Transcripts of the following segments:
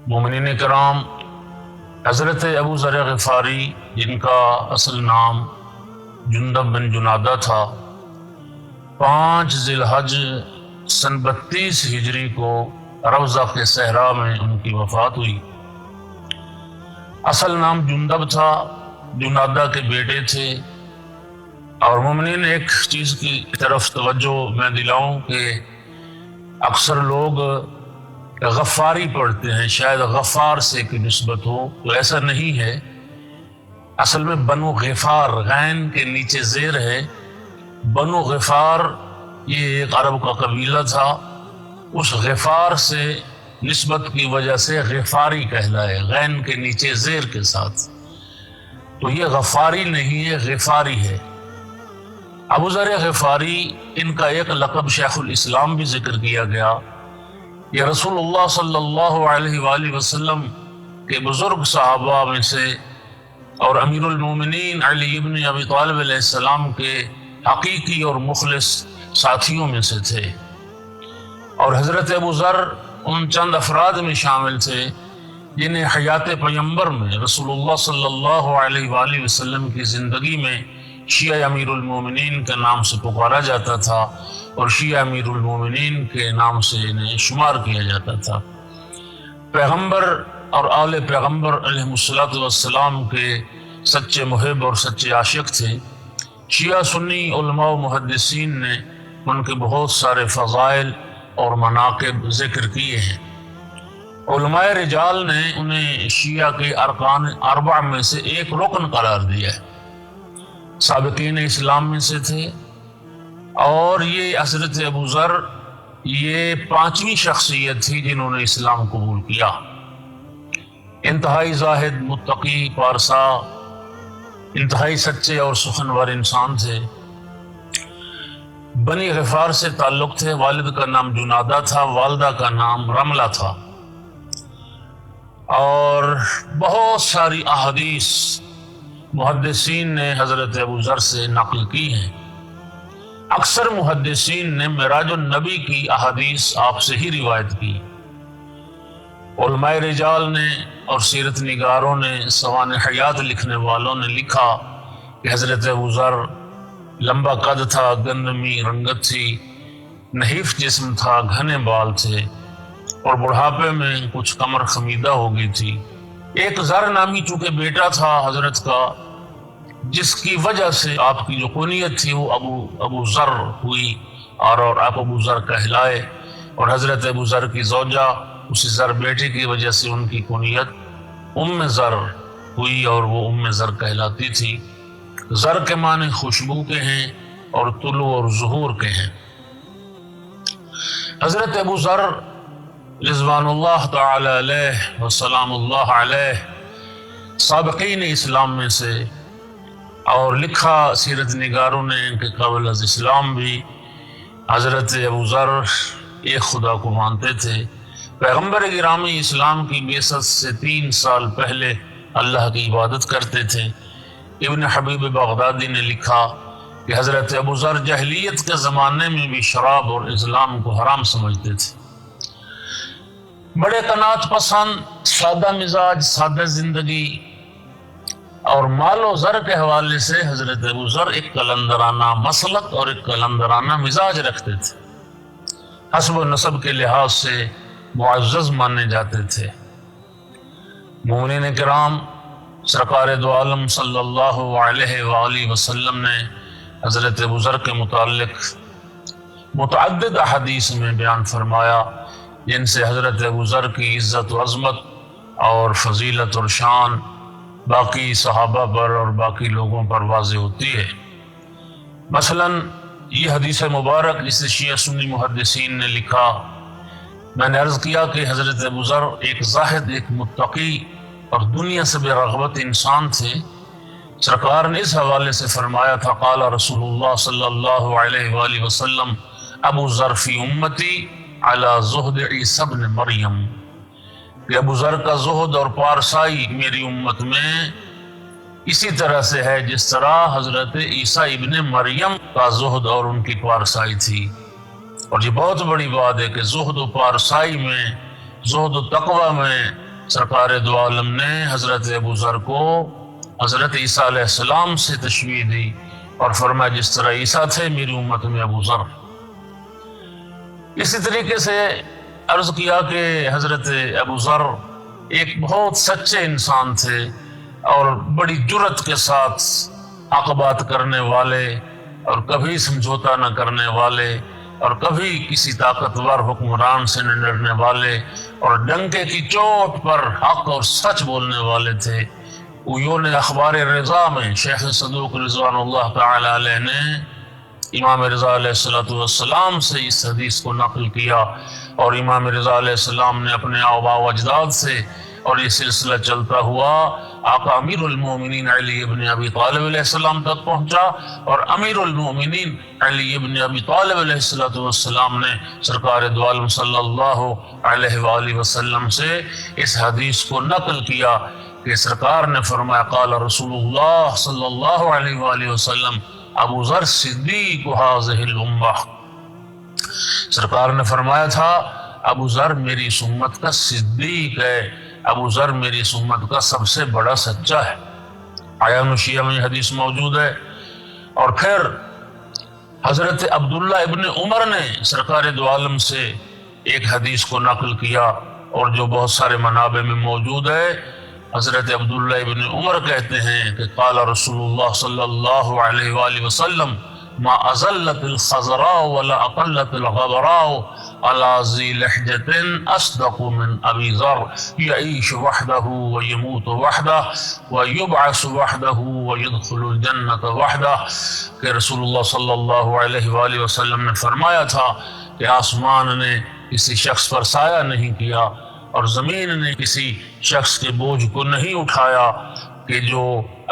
مومنین کرام، حضرت ابو ذر غفاری جن کا اصل نام جندب بن جنادہ تھا، 5 ذی الحج سن 32 ہجری کو روضہ کے صحرا میں ان کی وفات ہوئی۔ اصل نام جندب تھا، جنادہ کے بیٹے تھے۔ اور مومنین ایک چیز کی طرف توجہ میں دلاؤں کہ اکثر لوگ غفاری پڑھتے ہیں، شاید غفار سے کی نسبت ہو، تو ایسا نہیں ہے۔ اصل میں بنو غفار، غین کے نیچے زیر ہے۔ بنو غفار یہ ایک عرب کا قبیلہ تھا، اس غفار سے نسبت کی وجہ سے غفاری کہلائے، غین کے نیچے زیر کے ساتھ۔ تو یہ غفاری نہیں ہے، غفاری ہے۔ ابو ذر غفاری، ان کا ایک لقب شیخ الاسلام بھی ذکر کیا گیا۔ یہ رسول اللہ صلی اللہ علیہ وآلہ وسلم کے بزرگ صحابہ میں سے اور امیر المومنین علی ابن ابی طالب علیہ السلام کے حقیقی اور مخلص ساتھیوں میں سے تھے۔ اور حضرت ابو ذر ان چند افراد میں شامل تھے جنہیں حیات پیغمبر میں رسول اللہ صلی اللہ علیہ وآلہ وسلم کی زندگی میں شیعہ امیر المومنین کے نام سے پکارا جاتا تھا اور شیعہ امیر المومنین کے نام سے انہیں شمار کیا جاتا تھا۔ پیغمبر اور آل پیغمبر علیہ السلام کے سچے محب اور سچے عاشق تھے۔ شیعہ سنی علماء و محدثین نے ان کے بہت سارے فضائل اور مناقب ذکر کیے ہیں۔ علماء رجال نے انہیں شیعہ کے ارکان 4 میں سے ایک رکن قرار دیا ہے، سابقین اسلام میں سے تھے۔ اور یہ حضرت ابو ذر یہ 5ویں شخصیت تھی جنہوں نے اسلام قبول کیا۔ انتہائی زاہد، متقی، پارسا، انتہائی سچے اور سخنور انسان تھے۔ بنی غفار سے تعلق تھے، والد کا نام جنادہ تھا، والدہ کا نام رملہ تھا۔ اور بہت ساری احادیث محدثین نے حضرت ابو ذر سے نقل کی ہیں۔ اکثر محدثین نے معراج النبی کی احادیث آپ سے ہی روایت کی۔ علماء رجال نے اور سیرت نگاروں نے، سوانح حیات لکھنے والوں نے لکھا کہ حضرت ابو ذر لمبا قد تھا، گندمی رنگت تھی، نحیف جسم تھا، گھنے بال تھے اور بڑھاپے میں کچھ کمر خمیدہ ہو گئی تھی۔ ایک ذر نامی چونکہ بیٹا تھا حضرت کا، جس کی وجہ سے آپ کی جو کنیت تھی وہ ابو ذر ہوئی اور آپ ابو ذر کہلائے۔ اور حضرت ابو ذر کی زوجہ، اسی ذر بیٹے کی وجہ سے ان کی کنیت ام ذر ہوئی اور وہ ام ذر کہلاتی تھی۔ ذر کے معنی خوشبو کے ہیں اور طلوع اور ظہور کے ہیں۔ حضرت ابو ذر رضوان اللہ تعالی علیہ وسلام اللہ علیہ سابقین اسلام میں سے، اور لکھا سیرت نگاروں نے کہ قبل از اسلام بھی حضرت ابو ذر ایک خدا کو مانتے تھے۔ پیغمبر گرامی اسلام کی بعثت سے 3 سال پہلے اللہ کی عبادت کرتے تھے۔ ابن حبیب بغدادی نے لکھا کہ حضرت ابو ذر جاہلیت کے زمانے میں بھی شراب اور اسلام کو حرام سمجھتے تھے۔ بڑے قناعت پسند، سادہ مزاج، سادہ زندگی اور مال و زر کے حوالے سے حضرت ابو ذر ایک قلندرانہ مسلک اور ایک قلندرانہ مزاج رکھتے تھے۔ حسب و نسب کے لحاظ سے معزز مانے جاتے تھے۔ مومنین کرام، سرکار دو عالم صلی اللہ علیہ وآلہ وسلم نے حضرت ابو ذر کے متعلق متعدد احادیث میں بیان فرمایا، جن سے حضرت ابو ذر کی عزت و عظمت اور فضیلت اور شان باقی صحابہ پر اور باقی لوگوں پر واضح ہوتی ہے۔ مثلاً یہ حدیث مبارک جسے شیعہ سنی محدثین نے لکھا، میں نے عرض کیا کہ حضرت ابو ذر ایک زاہد، ایک متقی اور دنیا سے بے رغبت انسان تھے۔ سرکار نے اس حوالے سے فرمایا تھا، قال رسول اللہ صلی اللہ علیہ وآلہ وسلم ابو ذر فی امتی علی زہد عیسی ابن مریم، کہ ابو ذر کا زہد اور پارسائی میری امت میں اسی طرح سے ہے جس طرح حضرت عیسیٰ ابن مریم کا زہد اور ان کی پارسائی تھی۔ اور یہ بہت بڑی بات ہے کہ زہد و پارسائی میں، زہد و تقوی میں سرکار دو عالم نے حضرت ابو ذر کو حضرت عیسیٰ علیہ السلام سے تشبیہ دی اور فرمایا جس طرح عیسیٰ تھے میری امت میں ابو ذر۔ اسی طریقے سے عرض کیا کہ حضرت ابو ذر ایک بہت سچے انسان تھے اور بڑی جرأت کے ساتھ حق بات کرنے والے اور کبھی سمجھوتا نہ کرنے والے اور کبھی کسی طاقتور حکمران سے نہ ڈرنے والے اور ڈنکے کی چوٹ پر حق اور سچ بولنے والے تھے۔ اویون اخبار رضا میں شیخ صدوق رضوان اللہ تعالی علیہ نے امام رضا علیہ السلام سے اس حدیث کو نقل کیا، اور امام رضا علیہ السلام نے اپنے آباء و اجداد سے، اور یہ سلسلہ چلتا ہوا آقا امیر المومنین علی ابن ابی طالب علیہ السلام تک پہنچا، اور امیر المومنین علی ابن ابی طالب علیہ السلام نے سرکار دو عالم صلی اللہ علیہ وآلہ وسلم سے اس حدیث کو نقل کیا کہ سرکار نے فرمایا قال رسول اللہ صلی اللہ علیہ وآلہ وسلم ابو ذر صدیق هذه الامہ، سرکار نے فرمایا تھا ابو ذر میری اس امت کا صدیق ہے، ابو ذر میری اس امت کا سب سے بڑا سچا ہے۔ عیان الشیعہ میں حدیث موجود ہے۔ اور پھر حضرت عبداللہ ابن عمر نے سرکار دو عالم سے ایک حدیث کو نقل کیا، اور جو بہت سارے منابع میں موجود ہے۔ حضرت عبداللہ ابن عمر کہتے ہیں کہ قال رسول اللہ صلی اللہ علیہ وآلہ وسلم ما ازلت الخضراء ولا اقلت الغبراء على ذی لحجة اصدق من ابی ذر یعیش وحدہ ویموت وحدہ ویبعث وحدہ ویدخل الجنة وحدہ، کہ رسول اللہ صلی اللہ علیہ وآلہ وسلم نے فرمایا تھا کہ آسمان نے کسی شخص پر سایہ نہیں کیا اور زمین نے کسی شخص کے بوجھ کو نہیں اٹھایا کہ جو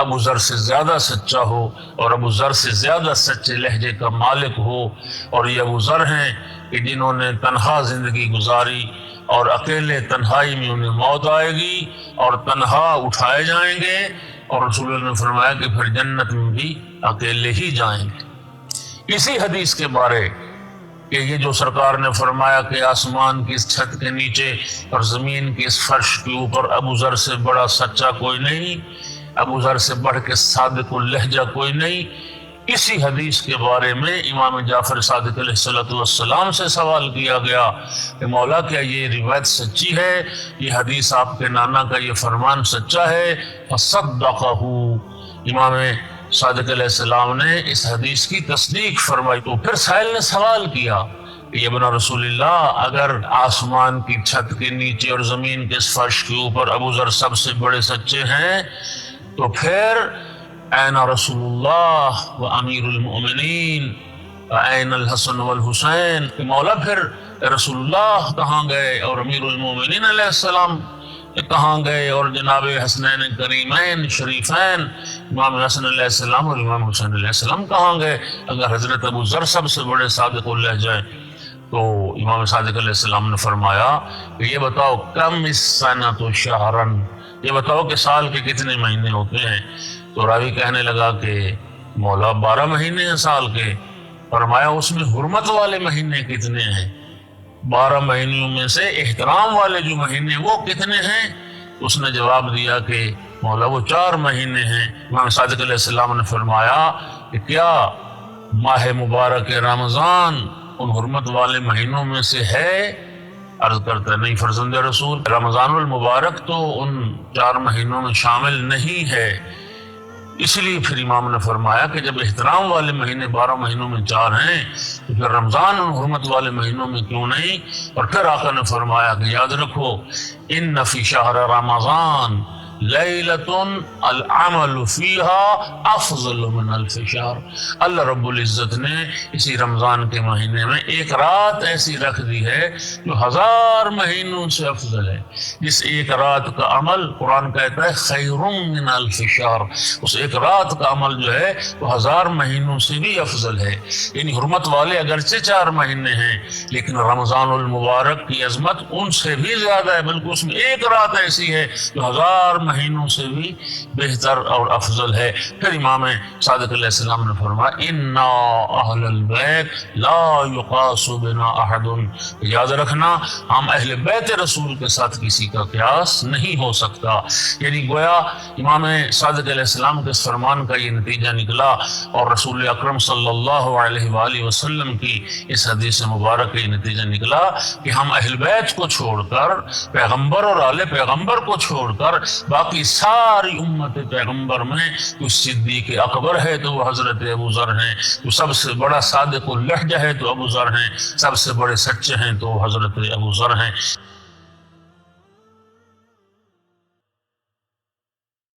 ابو ذر سے زیادہ سچا ہو اور ابو ذر سے زیادہ سچے لہجے کا مالک ہو، اور یہ ابو ذر ہیں کہ جنہوں نے تنہا زندگی گزاری اور اکیلے تنہائی میں انہیں موت آئے گی اور تنہا اٹھائے جائیں گے، اور رسول اللہ نے فرمایا کہ پھر جنت میں بھی اکیلے ہی جائیں گے۔ اسی حدیث کے بارے کہ یہ جو سرکار نے فرمایا کہ آسمان کی اس چھت کے نیچے اور زمین کی اس فرش کے اوپر ابو ذر سے بڑا سچا کوئی نہیں، ابو ذر سے بڑھ کے صادق اللہجہ کوئی نہیں، اسی حدیث کے بارے میں امام جعفر صادق علیہ السلام سے سوال کیا گیا کہ مولا کیا یہ روایت سچی ہے، یہ حدیث آپ کے نانا کا یہ فرمان سچا ہے؟ فصدقہ، امام صادق علیہ السلام نے اس حدیث کی تصدیق فرمائی۔ تو پھر سائل نے سوال کیا کہ یہ ابن رسول اللہ اگر آسمان کی چھت کے نیچے اور زمین کے اس فرش کے اوپر ابو ذر سب سے بڑے سچے ہیں، تو پھر این رسول اللہ و امیر المؤمنین این الحسن والحسین، کہ مولا پھر رسول اللہ کہاں گئے اور امیر المؤمنین علیہ السلام کہاں گئے، اور جناب حسنین کریمین شریفین امام حسن علیہ السلام اور امام حسین علیہ السلام کہاں گئے اگر حضرت ابو ذر سب سے بڑے صادق اللہجہ ہیں؟ تو امام صادق علیہ السلام نے فرمایا کہ یہ بتاؤ کم السنۃ شہرن، یہ بتاؤ کہ سال کے کتنے مہینے ہوتے ہیں؟ تو راوی کہنے لگا کہ مولا 12 مہینے ہیں سال کے۔ فرمایا اس میں حرمت والے مہینے کتنے ہیں؟ 12 مہینوں میں سے احترام والے جو مہینے وہ کتنے ہیں؟ اس نے جواب دیا کہ مولا وہ 4 مہینے ہیں۔ امام صادق علیہ السلام نے فرمایا کہ کیا ماہ مبارک رمضان ان حرمت والے مہینوں میں سے ہے؟ عرض کرتا ہے نہیں فرزند رسول، رمضان المبارک تو ان 4 مہینوں میں شامل نہیں ہے۔ اس لیے پھر امام نے فرمایا کہ جب احترام والے مہینے 12 مہینوں میں 4 ہیں تو پھر رمضان ان حرمت والے مہینوں میں کیوں نہیں؟ اور پھر آقا نے فرمایا کہ یاد رکھو ان فی شہر رمضان لیلۃ العمل فیہا افضل من الف شہر، اللہ رب العزت نے اسی رمضان کے مہینے میں ایک رات ایسی رکھ دی ہے جو 1000 مہینوں سے افضل ہے۔ جس ایک رات کا عمل قرآن کہتا ہے خیر من الف شہر، اس ایک رات کا عمل جو ہے وہ 1000 مہینوں سے بھی افضل ہے۔ یعنی حرمت والے اگرچہ 4 مہینے ہیں لیکن رمضان المبارک کی عظمت ان سے بھی زیادہ ہے، بلکہ اس میں ایک رات ایسی ہے جو 1000 مہینوں سے بھی بہتر اور افضل ہے۔ پھر امام صادق علیہ السلام نے فرمایا انا اہل البیت لا یقاس بنا احد، یاد رکھنا ہم اہل بیت رسول کے ساتھ کسی کا قیاس نہیں ہو سکتا۔ یعنی گویا امام صادق علیہ السلام کے فرمان کا یہ نتیجہ نکلا، اور رسول اکرم صلی اللہ علیہ وآلہ وسلم کی اس حدیث مبارک کا یہ نتیجہ نکلا کہ ہم اہل بیت کو چھوڑ کر، پیغمبر اور آل پیغمبر کو چھوڑ کر باقی ساری امت پیغمبر میں کوئی صدیق اکبر ہے تو وہ حضرت ابو ذر ہیں، تو سب سے بڑا صادق اللہجہ ہے تو ابو ذر ہیں، سب سے بڑے سچے ہیں تو حضرت ابو ذر ہیں۔